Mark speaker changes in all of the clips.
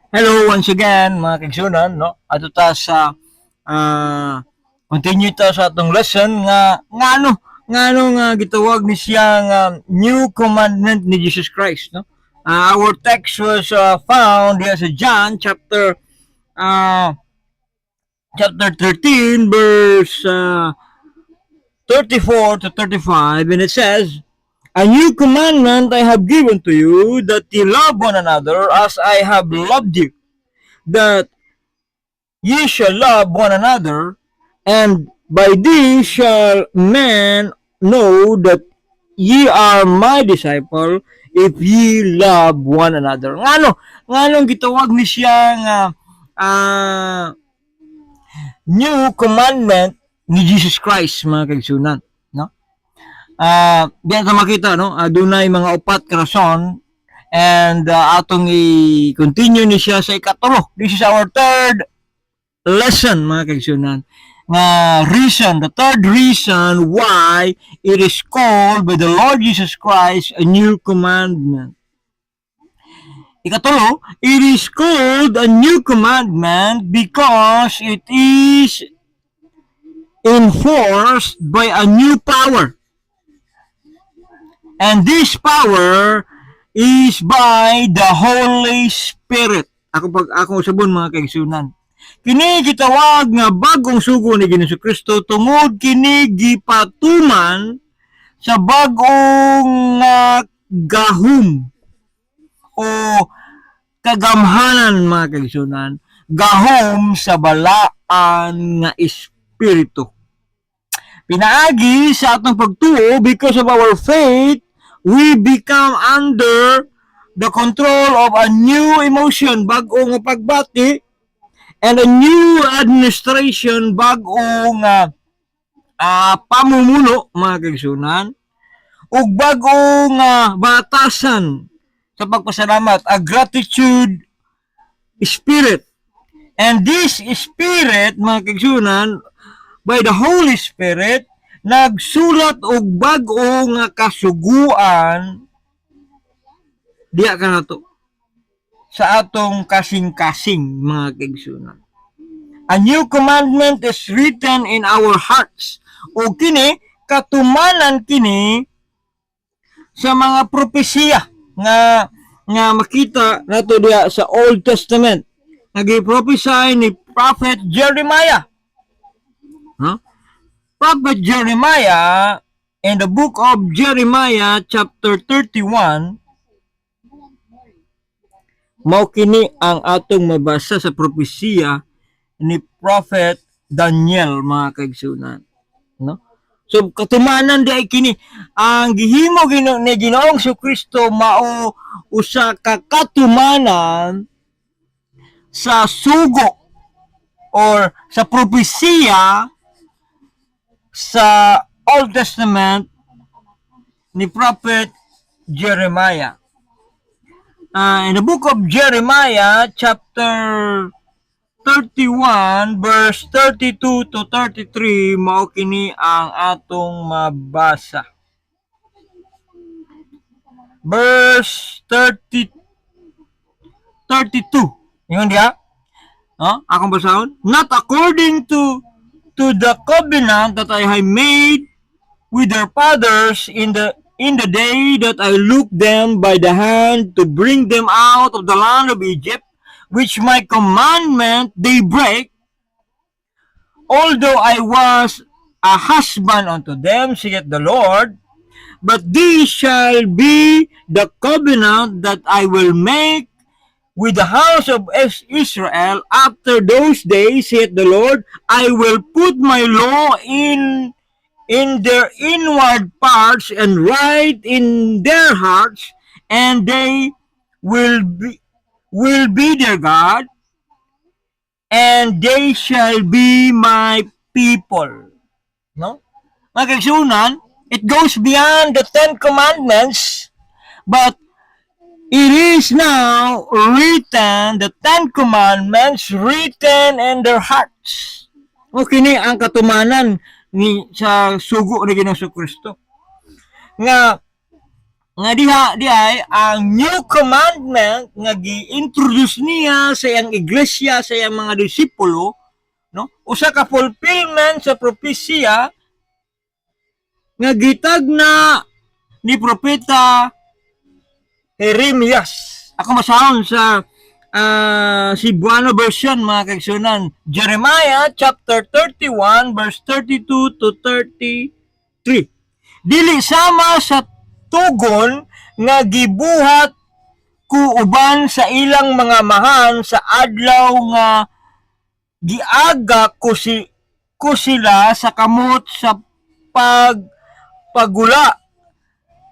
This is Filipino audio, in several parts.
Speaker 1: Hello once again mga kaigsunan, no? Ato ta sa continue ta sa atong lesson nga gitawag ni siya nga new commandment ni Jesus Christ, no? Our text was found here sa John uh, chapter 13 verse 34 to 35, and it says, "A new commandment I have given to you, that ye love one another as I have loved you, that ye shall love one another, and by this shall men know that ye are my disciple, if ye love one another." Nganong gitawag ni siya nga uh, new commandment ni Jesus Christ, mga kaigsunan, no? Diyan sa makita, no? Dunay mga upat ka rason, and atong i-continue ni siya sa ikatulo. This is our third lesson, mga kaigsunan, nga reason, the third reason why it is called by the Lord Jesus Christ a new commandment. Ikatulo, it is called a new commandment because it is enforced by a new power. And this power is by the Holy Spirit. Ako sabon, mga kaigsunan. Kini gitawag nga bagong sugo ni Jesu-Kristo tungod kini gipatuman sa bagong gahom o kagamhanan, mga kaigsunan, gahom sa balaan nga espiritu. Pinaagi sa atong pagtuo, because of our faith, we become under the control of a new emotion, bagong pagbati, and a new administration, bagong pamumuno, mga kaigsunan, ug bagong batasan sa pagpasalamat, a gratitude spirit. And this spirit, mga kaigsunan, by the Holy Spirit, nagsulat og bagong kasuguan diya ka na to sa atong kasing-kasing, mga kaigsunan. A new commandment is written in our hearts. O kini, katumanan kini sa mga propesiya nga makita nato diya sa Old Testament. Nagi-prophesy ni Prophet Jeremiah. Prophet Jeremiah, in the book of Jeremiah chapter 31, mao kini ang atong mabasa sa propesiya ni Prophet Daniel, mga kaigsunan, no? So katumanan di ay kini ang gihimo ni Ginoong Jesu-Kristo mao usa ka katumanan sa sugo or sa propesiya sa Old Testament ni Prophet Jeremiah. In the book of Jeremiah chapter 31 verse 32 to 33, mao kini ang atong mabasa. Verse 32. Ingon diha? Akong basahon. "Not according to the covenant that I have made with their fathers in the day that I looked them by the hand to bring them out of the land of Egypt, which my commandment they break, although I was a husband unto them, saith the Lord. But this shall be the covenant that I will make with the house of Israel after those days, saith the Lord. I will put my law in their inward parts and write in their hearts, and they will be their God, and they shall be my people." No? Mga kaigsunan, it goes beyond the 10 commandments, but it is now written, the 10 commandments written in their hearts. O kini ang katumanan ni sa sugo ni Ginoong Jesu-Kristo. Nga nga di ay ang new commandment nga gi-introduce niya sa iyang iglesia, sa iyang mga disipulo, no? Usa ka fulfillment sa propesya nga gitagna ni propeta Jeremias. Ako masahon sa Cebuano version, mga kaigsunan. Jeremiah chapter 31 verse 32 to 33. Dili sama sa tugon nga gibuhat ku uban sa ilang mga mahan sa adlaw nga giaga ko sila sa kamot sa pagula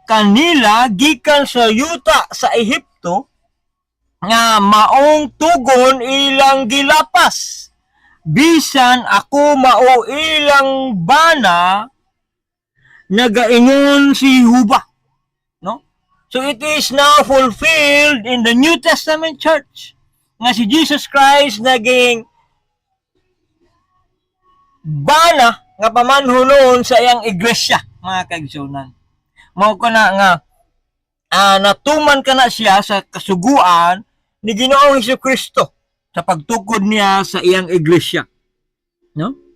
Speaker 1: kanila gikan sa yuta sa Ehipto nga maong tugon ilang gilapas bisan ako mao ilang bana nagaingon si Huba, no? So it is now fulfilled in the New Testament church nga si Jesus Christ naging bana nga pamanhunon sa iyang iglesia, mga kaigsunan. Mao ko na nga natuman ka na siya sa kasuguan ni Ginoong Hesukristo sa pagtukod niya sa iyang iglesia, no?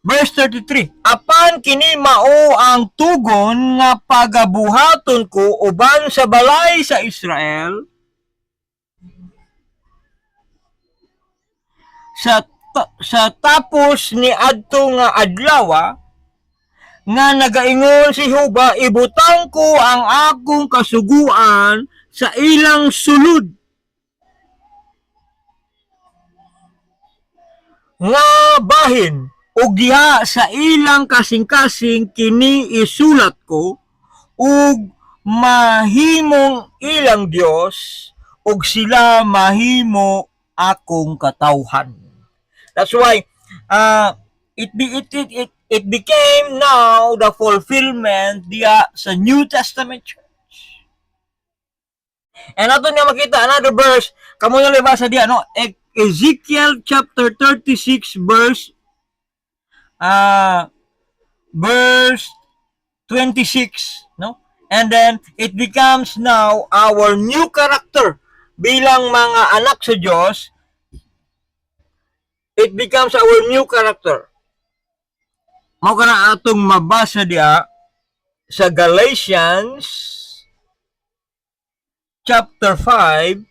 Speaker 1: Verse 33, apan kini mao ang tugon nga pagabuhaton ko uban sa balay sa Israel sa tapos ni adto nga adlaw nga nagaingon si Huba, ibutang ko ang akong kasuguan sa ilang sulod. Nga bahin, ug diha sa ilang kasing-kasing kini isulat ko, ug mahimong ilang Dios, ug sila mahimo akong katawhan. That's why, it became now the fulfillment diya sa New Testament church. And ato niya makita another verse, kamo yung libasa diya, no? Ezekiel chapter 36 verse 26, no? And then it becomes now our new character bilang mga anak sa Diyos. It becomes our new character. Mao kana atong mabasa diya sa Galatians chapter 5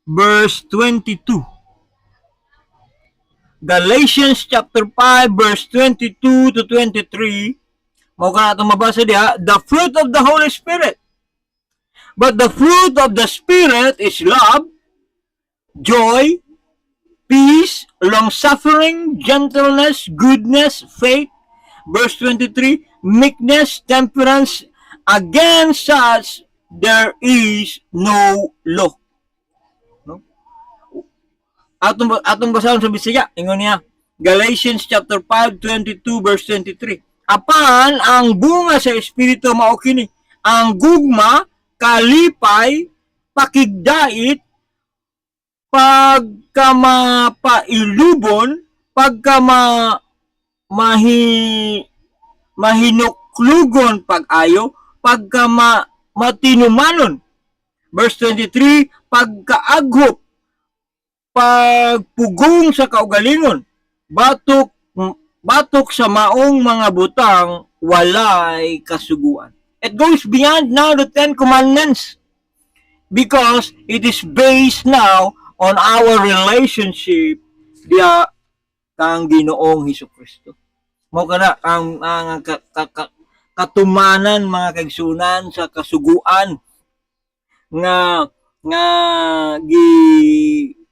Speaker 1: verse 22. Galatians chapter 5 verse 22 to 23. Mao kana atong mabasa diya, the fruit of the Holy Spirit. But the fruit of the Spirit is love, joy, peace, long-suffering, gentleness, goodness, faith. Verse 23, meekness, temperance. Against such there is no law. No? Atong basahon sa Bisaya, ingon niya, Galatians chapter 5, 22, verse 23. Apan ang bunga sa Espiritu mao kini, ang gugma, kalipay, pakigdait, pagkamapailubon, mahinuklugon pag-ayo, matinumanon. Verse 23, pagkaaghop, pagpugong sa kaugalingon, batok sa maong mga butang, walay kasuguan. It goes beyond now the 10 Commandments because it is based now on our relationship diya kang Ginoong Hesukristo. Mao kana ang katumanan, mga kaigsunan, sa kasuguan nga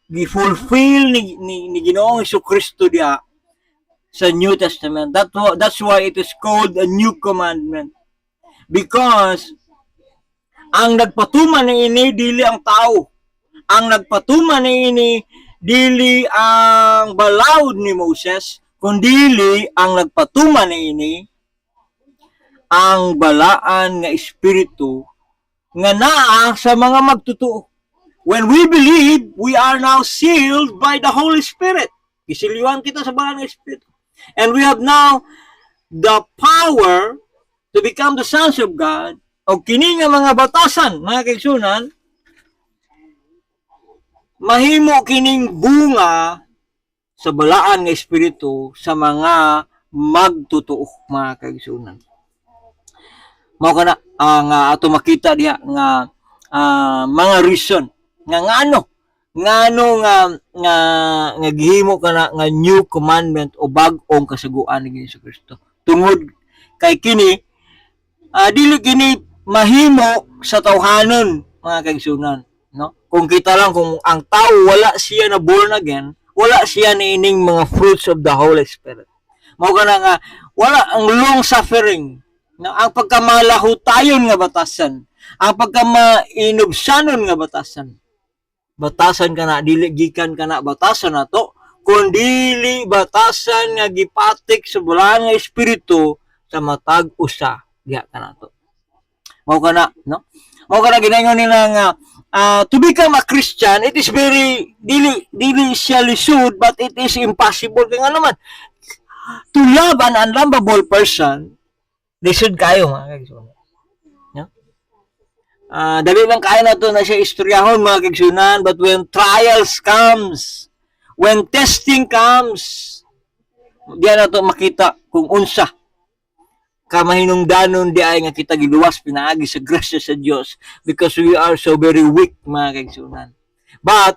Speaker 1: gi-fulfill ni Ginoong Hesukristo diya sa New Testament. That's why it is called a new commandment. Because ang nagpatuman ni ini dili ang tao. Ang nagpatuman ni ini dili ang balawd ni Moses, kundili ang nagpatuman ni ini ang balaan nga espiritu nga naa sa mga magtutuo. When we believe, we are now sealed by the Holy Spirit. Isiliwan kita sa balaan nga espiritu. And we have now the power to become the sons of God, o kini nga mga batasan, mga kaigsunan, mahimo kining bunga sa balaan nga espiritu sa mga magtotoo, mga kaigsunan. Mao kana nga ato makita diha nga mga reason nga ngano nga gihimo kana nga new commandment o bag-ong kasuguan ni Hesus Kristo. Tungod kay kini dili kini mahimo sa tawhanon, mga kaigsunan, no? Kung kita lang kung ang tao wala siya na born again, wala siya niining mga fruits of the Holy Spirit. Mao kana nga wala ang long suffering, no? Ang pagkamalahutayon nga batasan, ang pagkamainubsanon nga batasan kana dili gikan kana batasan nato, kun dili batasan nga gipatik sa bulan nga espiritu sa matag usa diha kanato. Mao kana, no? Mao kana ginaingon nila nga to become a Christian, it is very dili siya lisod, but it is impossible kay nga naman to love an unlovable person, lisod kayo, mga kaigsunan. No? Dali lang kaya na to na siya istoryahon, mga kaigsunan, but when trials comes, when testing comes, diyan na to makita kung unsa kamahinungdanon di ay nga kita giluwas pinaagi sa grasya sa Dios, because we are so very weak, mga kaigsunan. But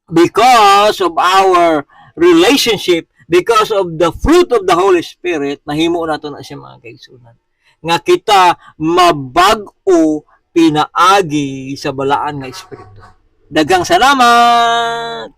Speaker 1: because of our relationship, because of the fruit of the Holy Spirit, mahimo nato na siya, mga kaigsunan, nga kita mabag-o pinaagi sa balaan nga espiritu. Daghang salamat.